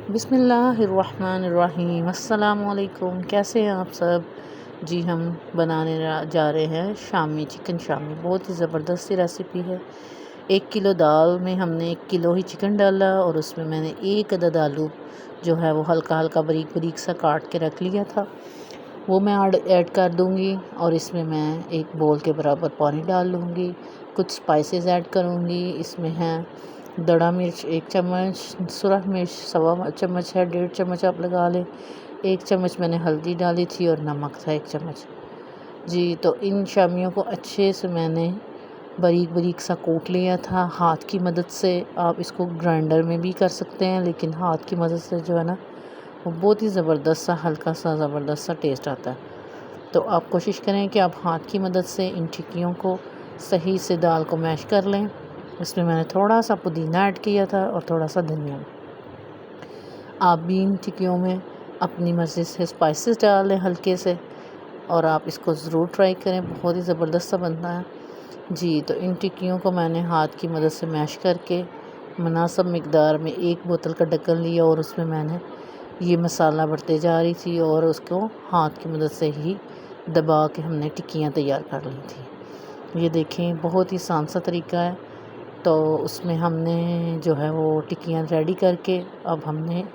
बिस्मिल्लाहिर्रहमानिर्रहीम। अस्सलामुअलैकुम। कैसे हैं आप सब? जी हम बनाने जा रहे हैं शामी चिकन शामी। बहुत ही ज़बरदस्त रेसिपी है। 1 किलो दाल में हमने 1 किलो ही चिकन डाला और उसमें मैंने 1 अदद आलू जो है वो हल्का हल्का बारीक बारीक सा काट के रख लिया था, वो मैं ऐड कर दूँगी। और इसमें मैं 1 बोल के बराबर पानी डाल लूँगी। कुछ स्पाइसेस ऐड करूँगी। इसमें है दड़ा मिर्च 1 चम्मच, सुरख मिर्च सवा चम्मच है, 1.5 चम्मच आप लगा लें। 1 चम्मच मैंने हल्दी डाली थी और नमक था 1 चम्मच। जी तो इन शामियों को अच्छे से मैंने बारीक बारीक सा कूट लिया था हाथ की मदद से। आप इसको ग्राइंडर में भी कर सकते हैं, लेकिन हाथ की मदद से जो है ना वो बहुत ही ज़बरदस्त सा हल्का सा ज़बरदस्त सा टेस्ट आता है। तो आप कोशिश करें कि आप हाथ की मदद से इन टिक्कियों को सही से दाल को मैश कर लें। इसमें मैंने थोड़ा सा पुदीना ऐड किया था और थोड़ा सा धनिया। आप भी इन टिक्कियों में अपनी मर्ज़ी से स्पाइसेस डाल लें हल्के से, और आप इसको ज़रूर ट्राई करें, बहुत ही ज़बरदस्त सा बनता है। जी तो इन टिक्कियों को मैंने हाथ की मदद से मैश करके मुनासिब मिक़दार में 1 बोतल का ढक्कन लिया और उसमें मैंने ये मसाला भरते जा रही थी और उसको हाथ की मदद से ही दबा के हमने टिक्कियाँ तैयार कर ली थी। ये देखें बहुत ही आसान सा तरीका है। तो उसमें हमने जो है वो टिक्कियाँ रेडी करके अब हमने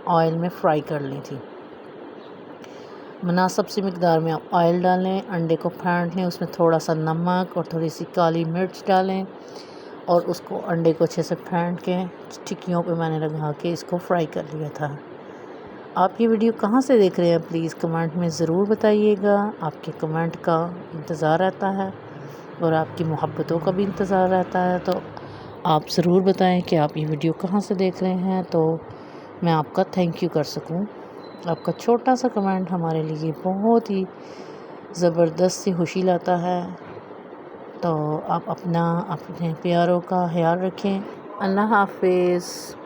ऑयल में फ्राई कर ली थी। मुनासिब सी मिक़दार में आप ऑयल डालें, अंडे को फेंट लें, उसमें थोड़ा सा नमक और थोड़ी सी काली मिर्च डालें और उसको अंडे को अच्छे से फेंट के टिक्कियों पे मैंने लगा के इसको फ्राई कर लिया था। आप ये वीडियो कहाँ से देख रहे हैं प्लीज़ कमेंट में ज़रूर बताइएगा। आपके कमेंट का इंतज़ार रहता है और आपकी मोहब्बतों का भी इंतज़ार रहता है। तो आप ज़रूर बताएं कि आप ये वीडियो कहाँ से देख रहे हैं, तो मैं आपका थैंक यू कर सकूं। आपका छोटा सा कमेंट हमारे लिए बहुत ही ज़बरदस्त सी खुशी लाता है। तो आप अपने प्यारों का ख्याल रखें। अल्लाह हाफ़िज़।